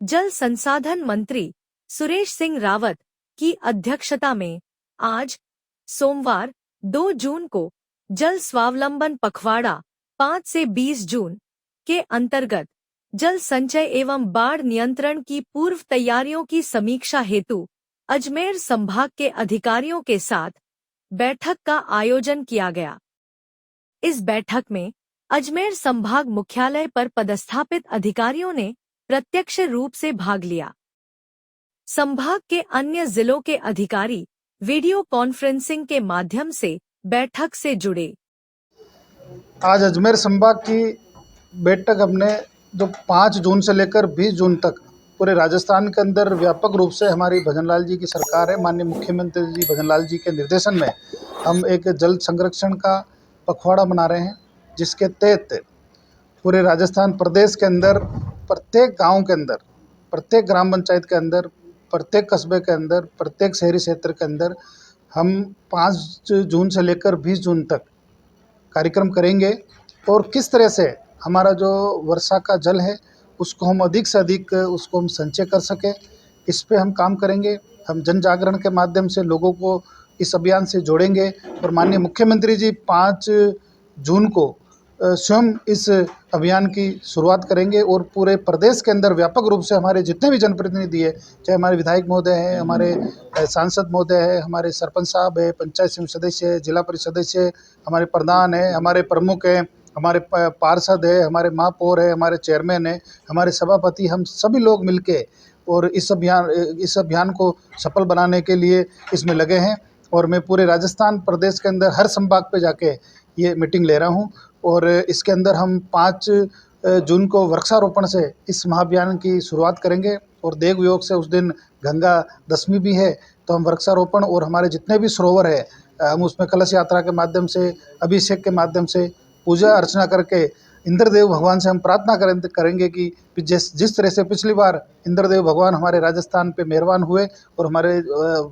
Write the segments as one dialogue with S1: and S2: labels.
S1: जल संसाधन मंत्री सुरेश सिंह रावत की अध्यक्षता में आज सोमवार 2 जून को जल स्वावलंबन पखवाड़ा 5 से 20 जून के अंतर्गत जल संचय एवं बाढ़ नियंत्रण की पूर्व तैयारियों की समीक्षा हेतु अजमेर संभाग के अधिकारियों के साथ बैठक का आयोजन किया गया। इस बैठक में अजमेर संभाग मुख्यालय पर पदस्थापित अधिकारियों ने प्रत्यक्ष रूप से भाग लिया। संभाग के अन्य जिलों के अधिकारी वीडियो कॉन्फ्रेंसिंग के माध्यम से बैठक से जुड़े।
S2: आज अजमेर संभाग की बैठक हमने जो 5 जून से लेकर 20 जून तक पूरे राजस्थान के अंदर व्यापक रूप से हमारी भजनलाल जी की सरकार है, माननीय मुख्यमंत्री जी भजनलाल जी के निर्देशन में हम एक जल संरक्षण का पखवाड़ा मना रहे हैं, जिसके तहत पूरे राजस्थान प्रदेश के अंदर प्रत्येक गांव के अंदर, प्रत्येक ग्राम पंचायत के अंदर, प्रत्येक कस्बे के अंदर, प्रत्येक शहरी क्षेत्र के अंदर हम 5 जून से लेकर 20 जून तक कार्यक्रम करेंगे और किस तरह से हमारा जो वर्षा का जल है उसको हम अधिक से अधिक उसको हम संचय कर सकें, इस पे हम काम करेंगे। हम जन जागरण के माध्यम से लोगों को इस अभियान से जोड़ेंगे और माननीय मुख्यमंत्री जी 5 जून को स्वयं इस अभियान की शुरुआत करेंगे और पूरे प्रदेश के अंदर व्यापक रूप से हमारे जितने भी जनप्रतिनिधि है, चाहे हमारे विधायक महोदय हैं, हमारे सांसद महोदय हैं, हमारे सरपंच साहब है, पंचायत समिति सदस्य है, जिला परिषद सदस्य, हमारे प्रधान है, हमारे प्रमुख हैं, हमारे पार्षद है, हमारे महापौर है, हमारे चेयरमैन है, हमारे सभापति, हम सभी लोग मिलके और इस अभियान को सफल बनाने के लिए इसमें लगे हैं। और मैं पूरे राजस्थान प्रदेश के अंदर हर संभाग पे जाके ये मीटिंग ले रहा हूँ और इसके अंदर हम 5 जून को वृक्षारोपण से इस महाअभियान की शुरुआत करेंगे और देव वियोग से उस दिन गंगा दशमी भी है, तो हम वृक्षारोपण और हमारे जितने भी सरोवर है हम उसमें कलश यात्रा के माध्यम से, अभिषेक के माध्यम से पूजा अर्चना करके इंद्रदेव भगवान से हम प्रार्थना करेंगे कि जिस तरह से पिछली बार इंद्रदेव भगवान हमारे राजस्थान पे मेहरबान हुए और हमारे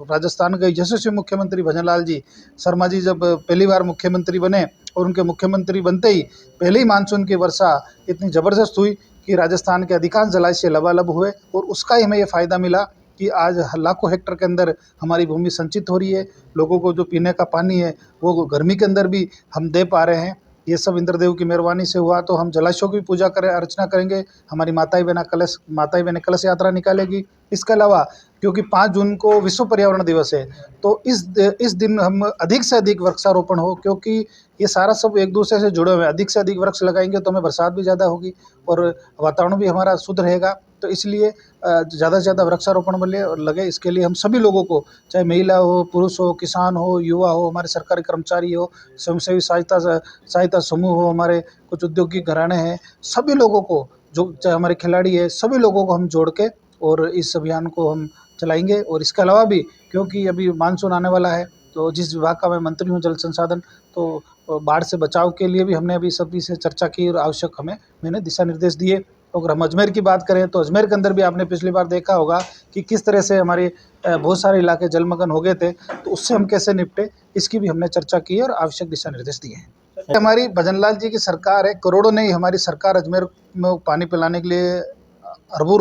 S2: राजस्थान के यशस्वी मुख्यमंत्री भजनलाल जी शर्मा जी जब पहली बार मुख्यमंत्री बने और उनके मुख्यमंत्री बनते ही पहले ही मानसून की वर्षा इतनी ज़बरदस्त हुई कि राजस्थान के अधिकांश जलाशय लबालब हुए और उसका ही हमें ये फ़ायदा मिला कि आज लाखों हेक्टर के अंदर हमारी भूमि संचित हो रही है। लोगों को जो पीने का पानी है वो गर्मी के अंदर भी हम दे पा रहे हैं। ये सब इंद्रदेव की मेहरबानी से हुआ। तो हम जलाशयों की पूजा करें, अर्चना करेंगे, हमारी माताएं बहनें कलश यात्रा निकालेगी। इसके अलावा क्योंकि 5 जून को विश्व पर्यावरण दिवस है, तो इस दिन हम अधिक से अधिक वृक्षारोपण हो, क्योंकि ये सारा सब एक दूसरे से जुड़े हुए हैं। अधिक से अधिक वृक्ष लगाएंगे तो हमें बरसात भी ज़्यादा होगी और वातावरण भी हमारा शुद्ध रहेगा। तो इसलिए ज़्यादा से ज़्यादा वृक्षारोपण में लगे। इसके लिए हम सभी लोगों को, चाहे महिला हो, पुरुष हो, किसान हो, युवा हो, हमारे सरकारी कर्मचारी हो, स्वयंसेवी सहायता समूह हो, हमारे कुछ औद्योगिक घराने हैं, सभी लोगों को, जो चाहे हमारे खिलाड़ी है, सभी लोगों को हम जोड़ के और इस अभियान को हम चलाएंगे। और इसके अलावा भी क्योंकि अभी मानसून आने वाला है, तो जिस विभाग का मैं मंत्री हूँ जल संसाधन, तो बाढ़ से बचाव के लिए भी हमने अभी सभी से चर्चा की और आवश्यक मैंने दिशा निर्देश दिए। अगर हम अजमेर की बात करें तो अजमेर के अंदर भी आपने पिछली बार देखा होगा कि किस तरह से हमारे बहुत सारे इलाके जलमग्न हो गए थे, तो उससे हम कैसे निपटे, इसकी भी हमने चर्चा की और आवश्यक दिशा निर्देश दिए हैं। हमारी भजनलाल जी की सरकार है, करोड़ों नहीं, हमारी सरकार अजमेर में पानी पिलाने के लिए अरबों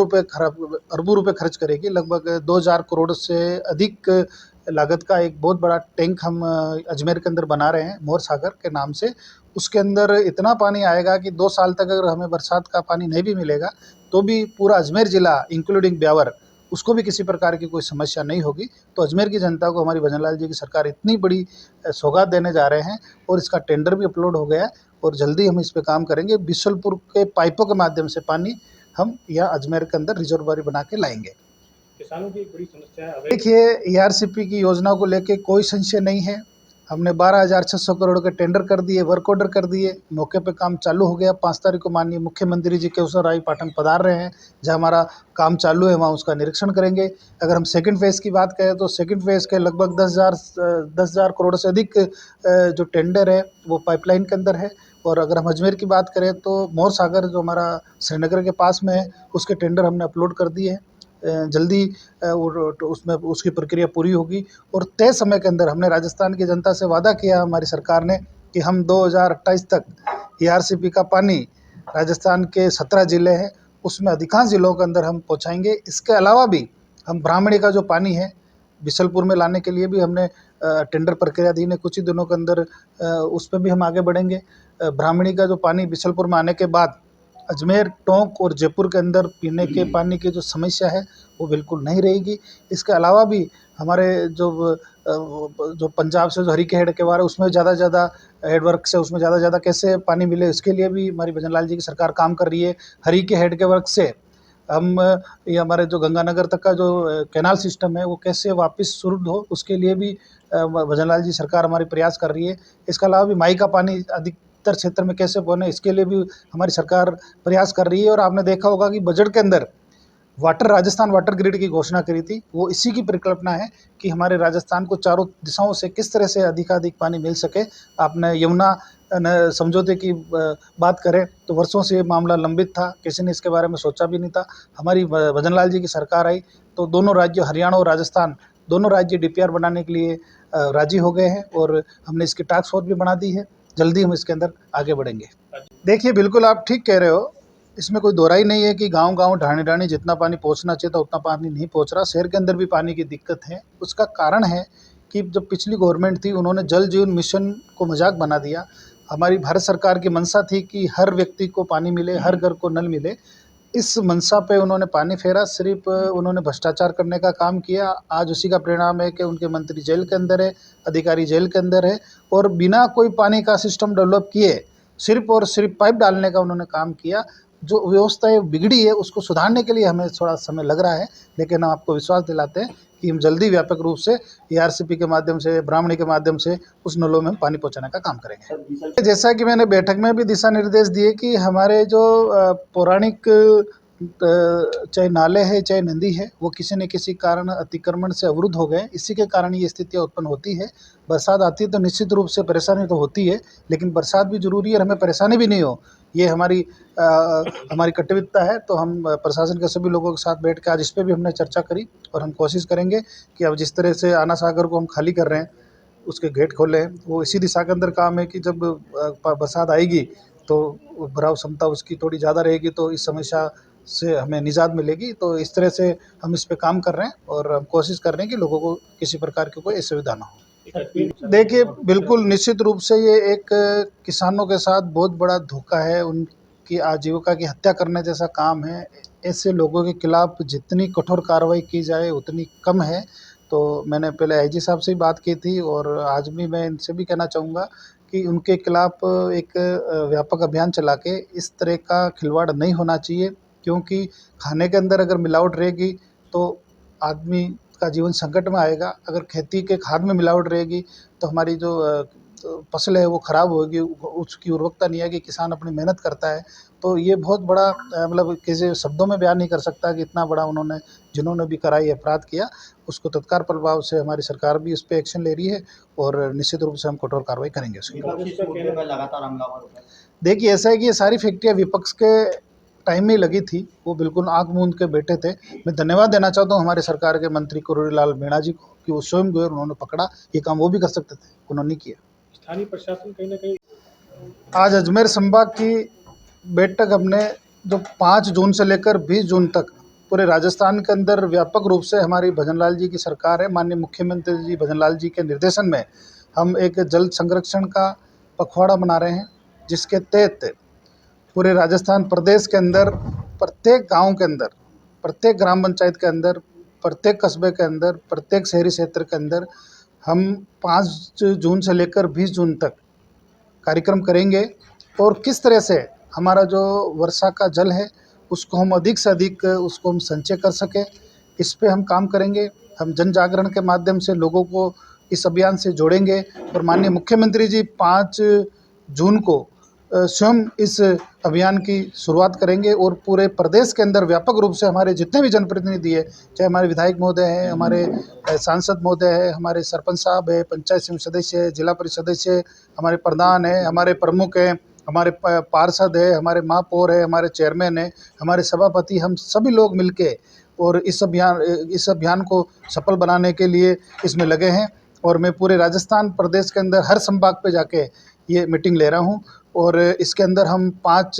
S2: रुपए खर्च करेगी। लगभग 2000 करोड़ से अधिक लागत का एक बहुत बड़ा टैंक हम अजमेर के अंदर बना रहे हैं, मोर सागर के नाम से। उसके अंदर इतना पानी आएगा कि 2 साल तक अगर हमें बरसात का पानी नहीं भी मिलेगा तो भी पूरा अजमेर ज़िला इंक्लूडिंग ब्यावर, उसको भी किसी प्रकार की कोई समस्या नहीं होगी। तो अजमेर की जनता को हमारी भजनलाल जी की सरकार इतनी बड़ी सौगात देने जा रहे हैं और इसका टेंडर भी अपलोड हो गया है और जल्दी हम इस पे काम करेंगे। बिशलपुर के पाइपों के माध्यम से पानी हम यहाँ अजमेर के अंदर रिजर्वरी बना के लाएंगे।
S3: किसानों की एक बड़ी समस्या है।
S2: देखिए, ERCP की योजना को लेके कोई संशय नहीं है। हमने 12,600 करोड़ के टेंडर कर दिए, वर्क ऑर्डर कर दिए, मौके पे काम चालू हो गया। 5 तारीख को माननीय मुख्यमंत्री जी केशव राय पाटन पधार रहे हैं, जहाँ हमारा काम चालू है वहाँ उसका निरीक्षण करेंगे। अगर हम सेकंड फेज़ की बात करें तो सेकंड फेज़ के लगभग 10,000 करोड़ से अधिक जो टेंडर है वो पाइपलाइन के अंदर है। और अगर हम अजमेर की बात करें तो मोर सागर जो हमारा श्रीनगर के पास में है, उसके टेंडर हमने अपलोड कर दिए हैं। जल्दी उसमें उसकी प्रक्रिया पूरी होगी और तय समय के अंदर हमने राजस्थान की जनता से वादा किया हमारी सरकार ने कि हम 2028 तक ERCP का पानी राजस्थान के 17 ज़िले हैं उसमें अधिकांश ज़िलों के अंदर हम पहुँचाएँगे। इसके अलावा भी हम ब्राह्मणी का जो पानी है बिशलपुर में लाने के लिए भी हमने टेंडर प्रक्रियाधीन है, कुछ ही दिनों के अंदर उस पे भी हम आगे बढ़ेंगे। ब्राह्मणी का जो पानी बिशलपुर में आने के बाद अजमेर, टोंक और जयपुर के अंदर पीने के पानी की जो समस्या है वो बिल्कुल नहीं रहेगी। इसके अलावा भी हमारे जो पंजाब से जो हरीके हेड के बारे उसमें ज़्यादा से ज़्यादा हेडवर्क से उसमें ज़्यादा से ज़्यादा कैसे पानी मिले, इसके लिए भी हमारी भजन लाल जी की सरकार काम कर रही है। हरीके हेड के वर्क से हम ये हमारे जो गंगानगर तक का जो कैनाल सिस्टम है वो कैसे वापस शुरू हो, उसके लिए भी भजन लाल जी सरकार हमारी प्रयास कर रही है। इसके अलावा भी माई का पानी अधिकतर क्षेत्र में कैसे पहुँचे, इसके लिए भी हमारी सरकार प्रयास कर रही है। और आपने देखा होगा कि बजट के अंदर राजस्थान वाटर ग्रिड की घोषणा करी थी, वो इसी की परिकल्पना है कि हमारे राजस्थान को चारों दिशाओं से किस तरह से अधिकाधिक पानी मिल सके। आपने यमुना समझौते की बात करें तो वर्षों से ये मामला लंबित था, किसी ने इसके बारे में सोचा भी नहीं था। हमारी भजन लाल जी की सरकार आई तो दोनों राज्य हरियाणा और राजस्थान दोनों राज्य डीपीआर बनाने के लिए राजी हो गए हैं और हमने इसकी टास्क फोर्स भी बना दी है। जल्दी हम इसके अंदर आगे बढ़ेंगे। देखिए, बिल्कुल आप ठीक कह रहे हो, इसमें कोई दोहराई नहीं है कि गांव-गांव, ढाणी-ढाणी जितना पानी पहुंचना चाहिए था उतना पानी नहीं पहुंच रहा। शहर के अंदर भी पानी की दिक्कत है। उसका कारण है कि जब पिछली गवर्नमेंट थी उन्होंने जल जीवन मिशन को मजाक बना दिया। हमारी भारत सरकार की मंशा थी कि हर व्यक्ति को पानी मिले, हर घर को नल मिले। इस मंशा पे उन्होंने पानी फेरा, सिर्फ उन्होंने भ्रष्टाचार करने का काम किया। आज उसी का परिणाम है कि उनके मंत्री जेल के अंदर है, अधिकारी जेल के अंदर है और बिना कोई पानी का सिस्टम डेवलप किए सिर्फ और सिर्फ पाइप डालने का उन्होंने काम किया। जो व्यवस्था बिगड़ी है उसको सुधारने के लिए हमें थोड़ा समय लग रहा है, लेकिन हम आपको विश्वास दिलाते हैं कि हम जल्दी व्यापक रूप से एआरसीपी के माध्यम से, ब्राह्मणी के माध्यम से उस नलों में हम पानी पहुंचाने का काम करेंगे। जैसा कि मैंने बैठक में भी दिशा निर्देश दिए कि हमारे जो पौराणिक चाहे नाले हैं चाहे नदी है वो किसी न किसी कारण अतिक्रमण से अवरुद्ध हो गए। इसी के कारण ये स्थितियाँ उत्पन्न होती है। बरसात आती है तो निश्चित रूप से परेशानी तो होती है, लेकिन बरसात भी ज़रूरी है और हमें परेशानी भी नहीं हो, ये हमारी कर्तव्यता है। तो हम प्रशासन के सभी लोगों के साथ बैठ के आज इस पे भी हमने चर्चा करी और हम कोशिश करेंगे कि अब जिस तरह से आना सागर को हम खाली कर रहे हैं, उसके गेट खोले हैं, वो इसी दिशा के अंदर काम है कि जब बरसात आएगी तो भराव क्षमता उसकी थोड़ी ज़्यादा रहेगी तो इस समस्या से हमें निजात मिलेगी। तो इस तरह से हम इस पे काम कर रहे हैं और हम कोशिश कर रहे हैं कि लोगों को किसी प्रकार की कोई असुविधा ना हो। देखिए, बिल्कुल निश्चित रूप से ये एक किसानों के साथ बहुत बड़ा धोखा है, उनकी आजीविका की हत्या करने जैसा काम है। ऐसे लोगों के खिलाफ जितनी कठोर कार्रवाई की जाए उतनी कम है। तो मैंने पहले आईजी साहब से भी बात की थी और आज भी मैं इनसे भी कहना चाहूँगा कि उनके खिलाफ एक व्यापक अभियान चला के इस तरह का खिलवाड़ नहीं होना चाहिए, क्योंकि खाने के अंदर अगर मिलावट रहेगी तो आदमी का जीवन संकट में आएगा। अगर खेती के खाद में मिलावट रहेगी तो हमारी जो फसल है वो ख़राब होगी, उसकी उर्वरकता नहीं आएगी। किसान अपनी मेहनत करता है, तो ये बहुत बड़ा मतलब किसी शब्दों में बयान नहीं कर सकता कि इतना बड़ा उन्होंने जिन्होंने भी कराई अपराध किया, उसको तत्काल प्रभाव से हमारी सरकार भी इस पे एक्शन ले रही है और निश्चित रूप से हम कठोर कार्रवाई करेंगे उसकी।
S4: लगातार हमला हो रहा है।
S2: देखिए, ऐसा है कि ये सारी फैक्ट्रियाँ विपक्ष के टाइम में लगी थी, वो बिल्कुल आँख मूंद के बैठे थे। मैं धन्यवाद देना चाहता हूँ हमारे सरकार के मंत्री किरोड़ीलाल मीणा जी को कि वो स्वयं गए और उन्होंने पकड़ा। ये काम वो भी कर सकते थे, उन्होंने नहीं किया।
S3: स्थानीय प्रशासन कहीं न कहीं
S2: आज अजमेर संभाग की बैठक हमने जो 5 जून से लेकर 20 जून तक पूरे राजस्थान के अंदर व्यापक रूप से हमारी भजन लाल जी की सरकार है, माननीय मुख्यमंत्री जी भजन लाल जी के निर्देशन में हम एक जल संरक्षण का पखवाड़ा मना रहे हैं, जिसके तहत पूरे राजस्थान प्रदेश के अंदर प्रत्येक गांव के अंदर, प्रत्येक ग्राम पंचायत के अंदर, प्रत्येक कस्बे के अंदर, प्रत्येक शहरी क्षेत्र के अंदर हम 5 जून से लेकर 20 जून तक कार्यक्रम करेंगे और किस तरह से हमारा जो वर्षा का जल है उसको हम अधिक से अधिक उसको हम संचय कर सकें, इस पे हम काम करेंगे। हम जन जागरण के माध्यम से लोगों को इस अभियान से जोड़ेंगे और माननीय मुख्यमंत्री जी 5 जून को स्वयं इस अभियान की शुरुआत करेंगे और पूरे प्रदेश के अंदर व्यापक रूप से हमारे जितने भी जनप्रतिनिधि है, चाहे हमारे विधायक महोदय हैं, हमारे सांसद महोदय हैं, हमारे सरपंच साहब है, पंचायत समिति सदस्य है, जिला परिषद सदस्य, हमारे प्रधान है, हमारे प्रमुख हैं, हमारे पार्षद है, हमारे महापौर है, हमारे चेयरमैन है, हमारे सभापति, हम सभी लोग मिलके और इस अभियान को सफल बनाने के लिए इसमें लगे हैं। और मैं पूरे राजस्थान प्रदेश के अंदर हर संभाग पे जाके ये मीटिंग ले रहा हूँ और इसके अंदर हम 5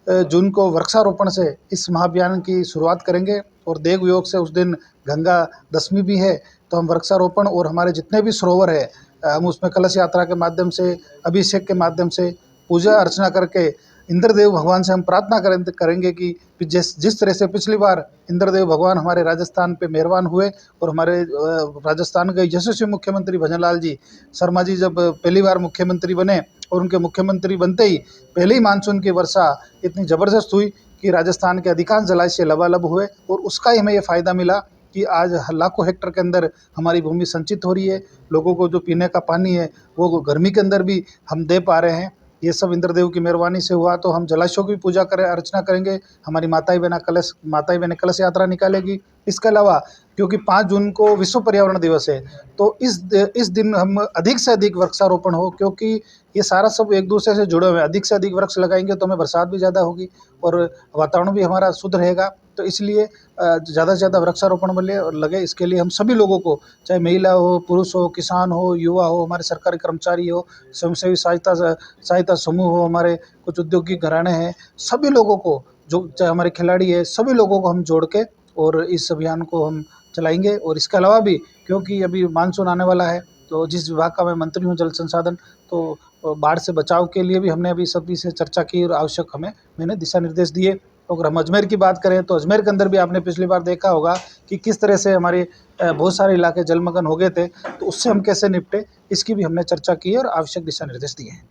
S2: जून को वृक्षारोपण से इस महाअभियान की शुरुआत करेंगे और देव योग से उस दिन गंगा दशमी भी है, तो हम वृक्षारोपण और हमारे जितने भी सरोवर है हम उसमें कलश यात्रा के माध्यम से, अभिषेक के माध्यम से, पूजा अर्चना करके इंद्रदेव भगवान से हम प्रार्थना करेंगे कि जिस तरह से पिछली बार इंद्रदेव भगवान हमारे राजस्थान पे मेहरबान हुए और हमारे राजस्थान के यशस्वी मुख्यमंत्री भजनलाल जी शर्मा जी जब पहली बार मुख्यमंत्री बने और उनके मुख्यमंत्री बनते ही पहले ही मानसून की वर्षा इतनी ज़बरदस्त हुई कि राजस्थान के अधिकांश जलाशय लबालब हुए और उसका ही हमें ये फ़ायदा मिला कि आज लाखों हेक्टर के अंदर हमारी भूमि संचित हो रही है। लोगों को जो पीने का पानी है वो गर्मी के अंदर भी हम दे पा रहे हैं। ये सब इंद्रदेव की मेहरबानी से हुआ। तो हम जलाशयों की पूजा करें, अर्चना करेंगे, हमारी माताएं बहनें कलश यात्रा निकालेगी। इसके अलावा क्योंकि 5 जून को विश्व पर्यावरण दिवस है, तो इस दिन हम अधिक से अधिक वृक्षारोपण हो, क्योंकि ये सारा सब एक दूसरे से जुड़े हुए हैं। अधिक से अधिक वृक्ष लगाएंगे तो हमें बरसात भी ज़्यादा होगी और वातावरण भी हमारा शुद्ध रहेगा। तो इसलिए ज़्यादा से ज़्यादा वृक्षारोपण लगे। इसके लिए हम सभी लोगों को, चाहे महिला हो, पुरुष हो, किसान हो, युवा हो, हमारे सरकारी कर्मचारी हो, स्वयंसेवी सहायता समूह हो, हमारे कुछ औद्योगिक घराने हैं, सभी लोगों को, जो चाहे हमारे खिलाड़ी है, सभी लोगों को हम जोड़ के और इस अभियान को हम चलाएंगे। और इसके अलावा भी क्योंकि अभी मानसून आने वाला है, तो जिस विभाग का मैं मंत्री हूँ जल संसाधन, तो बाढ़ से बचाव के लिए भी हमने अभी सभी से चर्चा की और आवश्यक मैंने दिशा निर्देश दिए। अगर हम अजमेर की बात करें तो अजमेर के अंदर भी आपने पिछली बार देखा होगा कि किस तरह से हमारे बहुत सारे इलाके जलमग्न हो गए थे, तो उससे हम कैसे निपटे, इसकी भी हमने चर्चा की है और आवश्यक दिशा निर्देश दिए हैं।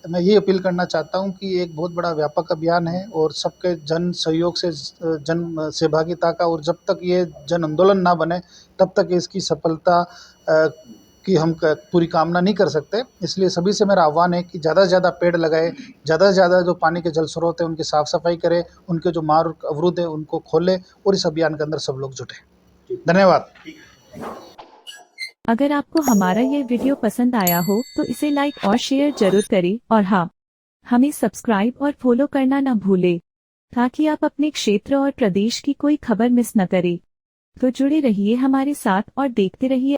S2: मैं ये अपील करना चाहता हूँ कि एक बहुत बड़ा व्यापक अभियान है और सबके जन सहयोग से, जन सहभागिता का, और जब तक ये जन आंदोलन ना बने तब तक इसकी सफलता की हम पूरी कामना नहीं कर सकते। इसलिए सभी से मेरा आह्वान है कि ज़्यादा से ज़्यादा पेड़ लगाए, ज़्यादा से ज़्यादा जो पानी के जल स्रोत है उनकी साफ़ सफाई करें, उनके जो मार्ग अवरुद्ध है उनको खोलें और इस अभियान के अंदर सब लोग जुटें। धन्यवाद।
S5: अगर आपको हमारा ये वीडियो पसंद आया हो तो इसे लाइक और शेयर जरूर करें और हाँ, हमें सब्सक्राइब और फॉलो करना न भूलें, ताकि आप अपने क्षेत्र और प्रदेश की कोई खबर मिस न करें। तो जुड़े रहिए हमारे साथ और देखते रहिए